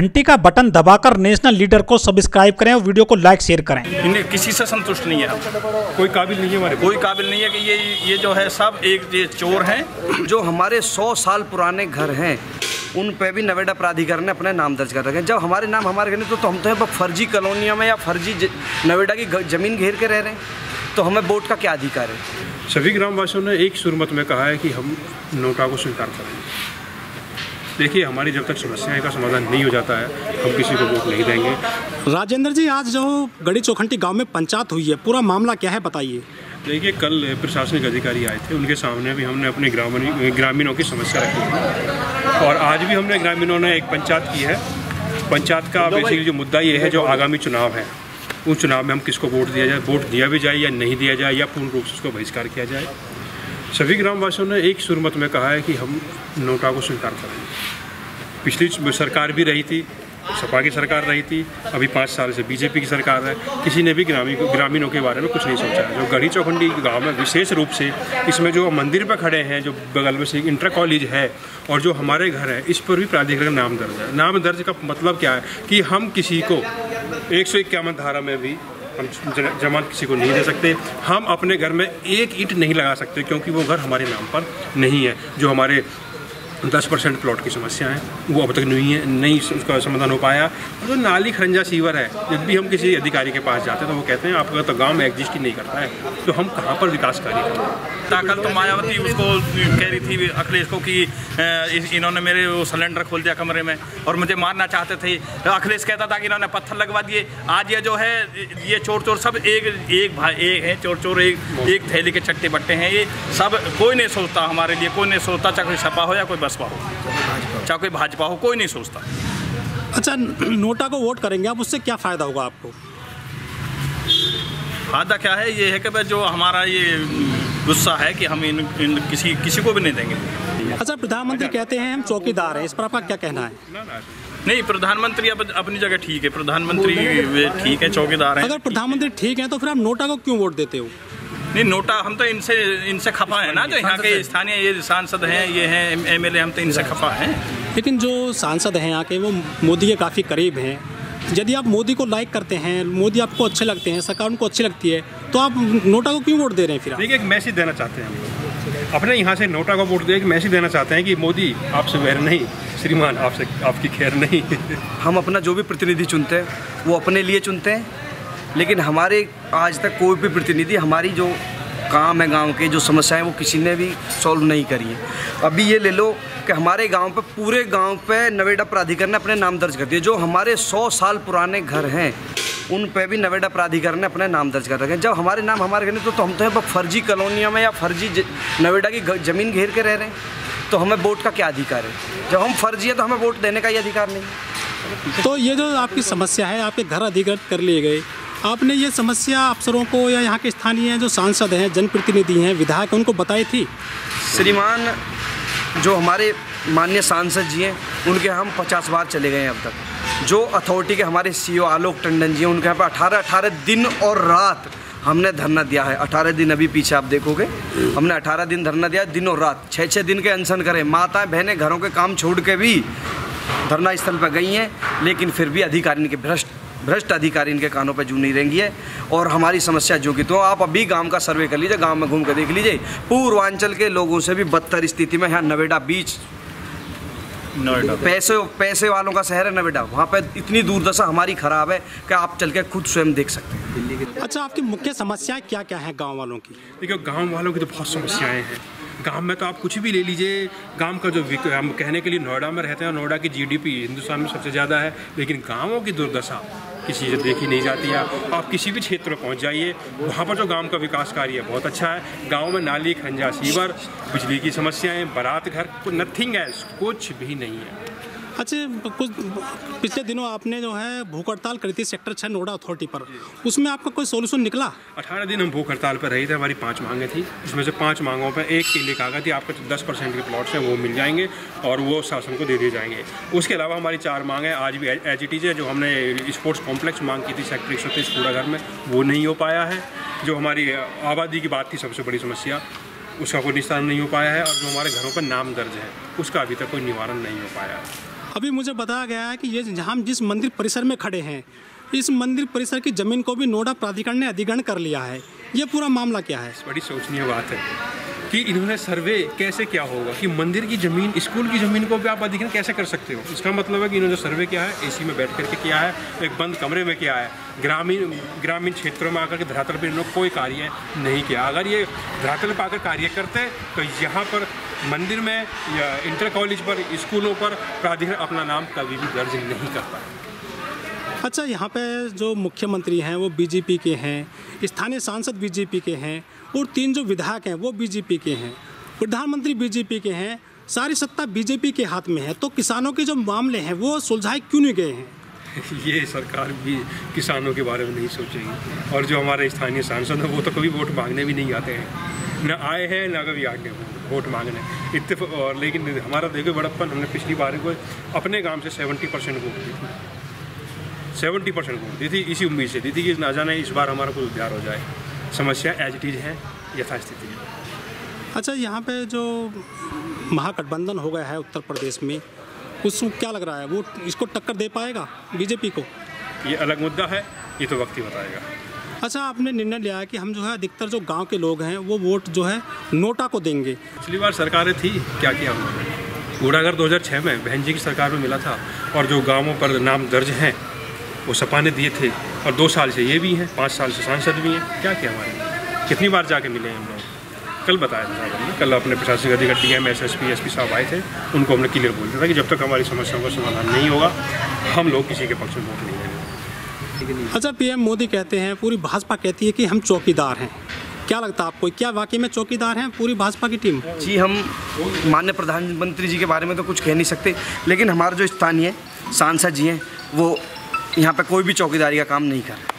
घंटी का बटन दबाकर नेशनल लीडर को सब्सक्राइब करें और वीडियो को लाइक शेयर करें। इन्हें किसी से संतुष्ट नहीं है, हम कोई काबिल नहीं है, हमारे कोई काबिल नहीं है कि ये जो है सब एक ये चोर हैं। जो हमारे 100 साल पुराने घर हैं उन पे भी नवेड़ा प्राधिकरण ने अपने नाम दर्ज कर रखे हैं। जब हमारे नाम हमारे घर तो हम तो यहाँ फर्जी कॉलोनियों में या फर्जी नवेड़ा की ज़मीन घेर के रह रहे हैं, तो हमें वोट का क्या अधिकार है। सभी ग्रामवासियों ने एक सुरमत में कहा है कि हम नोटा को स्वीकार करेंगे। देखिए, हमारी जब तक समस्याएं का समाधान नहीं हो जाता है हम किसी को वोट नहीं देंगे। राजेंद्र जी, आज जो गड़ी चौखंटी गांव में पंचायत हुई है, पूरा मामला क्या है बताइए। देखिए, कल प्रशासनिक अधिकारी आए थे, उनके सामने भी हमने अपने ग्रामीणों की समस्या रखी थी और आज भी हमने ग्रामीणों ने एक पंचायत की है। पंचायत का बेसिकली जो मुद्दा ये है, जो आगामी चुनाव है उस चुनाव में हम किसको वोट दिया जाए, वोट दिया भी जाए या नहीं दिया जाए या पूर्ण रूप से उसको बहिष्कार किया जाए। सभी ग्रामवासियों ने एक सुरमत में कहा है कि हम नोटा को स्वीकार करेंगे। पिछली सरकार भी रही थी, सपा की सरकार रही थी, अभी 5 साल से बीजेपी की सरकार है। किसी ने भी ग्रामीणों के बारे में कुछ नहीं सोचा है। जो गढ़ी चौखंडी गांव में विशेष रूप से इसमें जो मंदिर पर खड़े हैं, जो बगल में से इंटर कॉलेज है और जो हमारे घर है, इस पर भी प्राधिकरण का नाम दर्ज है। नाम दर्ज का मतलब क्या है कि हम किसी को 151 धारा में भी हम जमानत किसी को नहीं दे सकते। हम अपने घर में एक ईंट नहीं लगा सकते क्योंकि वो घर हमारे नाम पर नहीं है। जो हमारे 10% प्लॉट की समस्या है वो अब तक नहीं उसका समाधान हो पाया। और जो नाली खरंजा सीवर है, जब भी हम किसी अधिकारी के पास जाते हैं तो वो कहते हैं आपका तो गांव में एग्जिस्ट ही नहीं करता है, तो हम कहाँ पर विकास कार्य करें। कल तो मायावती उसको कह रही थी अखिलेश को कि इन्होंने मेरे वो सिलेंडर खोल दिया कमरे में और मुझे मारना चाहते थे। अखिलेश कहता था कि इन्होंने पत्थर लगवा दिए। आज ये जो है ये चोर सब एक भाई एक है, चोर एक थैली के चट्टे बट्टे हैं। ये सब कोई नहीं सोचता, हमारे लिए कोई नहीं सोचता, चाहे कोई सपा हो या कोई बसपा हो, चाहे कोई भाजपा हो, कोई नहीं सोचता। अच्छा, नोटा को वोट करेंगे आप, उससे क्या फ़ायदा होगा आपको? फायदा क्या है, ये है कि जो हमारा ये गुस्सा है कि हम किसी को भी नहीं देंगे। अच्छा, प्रधानमंत्री कहते हैं हम चौकीदार हैं, इस पर आपका क्या कहना है? नहीं, प्रधानमंत्री अपनी जगह ठीक है, प्रधानमंत्री ठीक है, चौकीदार हैं। अगर प्रधानमंत्री ठीक है तो फिर आप नोटा को क्यों वोट देते हो? नहीं, नोटा हम तो इनसे खफा है ना, जो यहाँ के स्थानीय ये सांसद हैं, ये हैं एमएलए, हम तो इनसे खफा हैं। लेकिन जो सांसद हैं यहाँ के वो मोदी के काफ़ी करीब हैं। यदि आप मोदी को लाइक करते हैं, मोदी आपको अच्छे लगते हैं, सरकार उनको अच्छी लगती है, तो आप नोटा को क्यों वोट दे रहे हैं फिर? देखिए, एक मैसेज देना चाहते हैं हम अपने यहाँ से नोटा को वोट दे, एक मैसेज देना चाहते हैं कि मोदी आपसे वैर नहीं, श्रीमान आपसे आपकी खैर नहीं। हम अपना जो भी प्रतिनिधि चुनते हैं वो अपने लिए चुनते हैं, लेकिन हमारे आज तक कोई भी प्रतिनिधि हमारी जो काम है, गांव के जो समस्याएं, वो किसी ने भी सॉल्व नहीं करी है। अभी ये ले लो कि हमारे गांव पे, पूरे गांव पे नवेड़ा प्राधिकरण ने अपने नाम दर्ज कर दिए। जो हमारे 100 साल पुराने घर हैं उन पे भी नवेड़ा प्राधिकरण ने अपने नाम दर्ज कर रखे हैं। जब हमारे नाम हमारे घर तो हम तो यहाँ फर्जी कॉलोनियों में या फर्जी नवेड़ा की ज़मीन घेर के रह रहे हैं, तो हमें वोट का क्या अधिकार है। जब हम फर्जी है तो हमें वोट देने का ही अधिकार नहीं। तो ये जो आपकी समस्या है, आपके घर अधिकृत कर लिए गए, आपने ये समस्या अफसरों को या यहाँ के स्थानीय जो सांसद हैं, जनप्रतिनिधि हैं, विधायक, उनको बताई थी? श्रीमान जो हमारे माननीय सांसद जी हैं उनके हम 50 बार चले गए हैं अब तक। जो अथॉरिटी के हमारे सीईओ आलोक टंडन जी हैं, उनके यहाँ पर 18 दिन और रात हमने धरना दिया है। 18 दिन अभी पीछे आप देखोगे, हमने 18 दिन धरना दिया, दिन और रात 6-6 दिन के अनशन करें। माताएं बहनें घरों के काम छोड़ के भी धरना स्थल पर गई हैं, लेकिन फिर भी अधिकारी के भ्रष्ट अधिकारी इनके कानों पर जू नहीं रहेंगी है। और हमारी समस्या जो कि, तो आप अभी गांव का सर्वे कर लीजिए, गांव में घूम कर देख लीजिए, पूर्वांचल के लोगों से भी बदतर स्थिति में यहाँ नवेड़ा बीच, पैसे वालों का शहर है नवेड़ा, वहाँ पे इतनी दुर्दशा हमारी खराब है कि आप चल के खुद स्वयं देख सकते हैं दिल्ली के। अच्छा, आपकी मुख्य समस्याएं क्या क्या हैं गाँव वालों की? देखिए, गाँव वालों की तो बहुत समस्याएँ हैं। गांव में तो आप कुछ भी ले लीजिए, गांव का जो हम कहने के लिए नोएडा में रहते हैं, नोएडा की जीडीपी हिंदुस्तान में सबसे ज़्यादा है, लेकिन गांवों की दुर्दशा किसी से देखी नहीं जाती है। आप किसी भी क्षेत्र में पहुंच जाइए, वहाँ पर जो गांव का विकास कार्य है बहुत अच्छा है। गांव में नाली खंजा सीवर, बिजली की समस्याएं, बारात घर, नथिंग है, कुछ भी नहीं है। अच्छा, कुछ पिछले दिनों आपने जो है भूख हड़ताल करी थी सेक्टर 6 नोएडा अथॉरिटी पर, उसमें आपका कोई सोल्यूशन निकला? 18 दिन हम भूख हड़ताल पर रहे थे। हमारी 5 मांगें थी, जिसमें से 5 मांगों पर एक की लिखा गया थी आपको 10% के प्लॉट्स हैं वो मिल जाएंगे और वो शासन को दे दिए जाएंगे। उसके अलावा हमारी 4 मांगें आज भी एज इट इज़ है। जो हमने स्पोर्ट्स कॉम्प्लेक्स मांग की थी सेक्टर 130 कूड़ा घर में, वो नहीं हो पाया है। जो हमारी आबादी की बात थी सबसे बड़ी समस्या, उसका कोई निस्तारण नहीं हो पाया है। और जो हमारे घरों पर नाम दर्ज है उसका अभी तक कोई निवारण नहीं हो पाया है। अभी मुझे बताया गया है कि ये जहाँ हम जिस मंदिर परिसर में खड़े हैं, इस मंदिर परिसर की ज़मीन को भी नोएडा प्राधिकरण ने अधिग्रहण कर लिया है। ये पूरा मामला क्या है? बड़ी सोचनीय बात है कि इन्होंने सर्वे कैसे क्या होगा कि मंदिर की ज़मीन, स्कूल की ज़मीन को भी आप अधिग्रहण कैसे कर सकते हो। इसका मतलब है कि इन्होंने सर्वे किया है, एसी में बैठ करके किया है, एक बंद कमरे में किया है, ग्रामीण क्षेत्रों में आकर के धरातल पर इन्होंने कोई कार्य नहीं किया। अगर ये धरातल पर आकर कार्य करते तो यहाँ पर मंदिर में या इंटर कॉलेज पर, स्कूलों पर प्राधिकरण अपना नाम कभी भी दर्ज नहीं करता। अच्छा, यहाँ पे जो मुख्यमंत्री हैं वो बीजेपी के हैं, स्थानीय सांसद बीजेपी के हैं और 3 जो विधायक हैं वो बीजेपी के हैं, प्रधानमंत्री बीजेपी के हैं, सारी सत्ता बीजेपी के हाथ में है। तो किसानों के जो मामले हैं वो सुलझाए क्यों नहीं गए हैं? ये सरकार भी किसानों के बारे में नहीं सोचेगी। और जो हमारे स्थानीय सांसद हैं वो तो कभी वोट मांगने भी नहीं आते हैं, न आए हैं न कभी आगे वोट मांगने। और लेकिन हमारा देखो बड़प्पन, हमने पिछली बार को अपने गांव से 70% वोट दी थी, 70% वोट दी थी। इसी उम्मीद से दी थी कि ना जाने इस बार हमारा कोई उद्धार हो जाए। समस्या एज इट इज है, यथास्थिति है। अच्छा, यहाँ पे जो महागठबंधन हो गया है उत्तर प्रदेश में, उसको क्या लग रहा है, वो इसको टक्कर दे पाएगा बीजेपी को? ये अलग मुद्दा है, ये तो वक्त ही बताएगा। अच्छा, आपने निर्णय लिया है कि हम जो है अधिकतर जो गांव के लोग हैं वो वोट जो है नोटा को देंगे। पिछली बार सरकारें थी, क्या किया उन्होंने? कूड़ागर 2006 में बहन जी की सरकार में मिला था, और जो गाँवों पर नाम दर्ज हैं वो सपा ने दिए थे, और 2 साल से ये भी हैं, 5 साल से सांसद भी हैं। क्या किया हमारे? कितनी बार जाके मिले हैं हम लोग? कल बताया था साहब हमने, कल अपने प्रशासनिक अधिकारी DM, SSP, SP साहब आए थे, उनको हमने क्लियर बोल दिया था कि जब तक हमारी समस्याओं का समाधान नहीं होगा हम लोग किसी के पक्ष में वोट नहीं देंगे। अच्छा, PM मोदी कहते हैं, पूरी भाजपा कहती है कि हम चौकीदार हैं। क्या लगता है आपको, क्या वाकई में चौकीदार हैं पूरी भाजपा की टीम? जी, हम माननीय प्रधानमंत्री जी के बारे में तो कुछ कह नहीं सकते, लेकिन हमारे जो स्थानीय सांसद जी हैं वो यहाँ पे कोई भी चौकीदारी का काम नहीं कर रहे।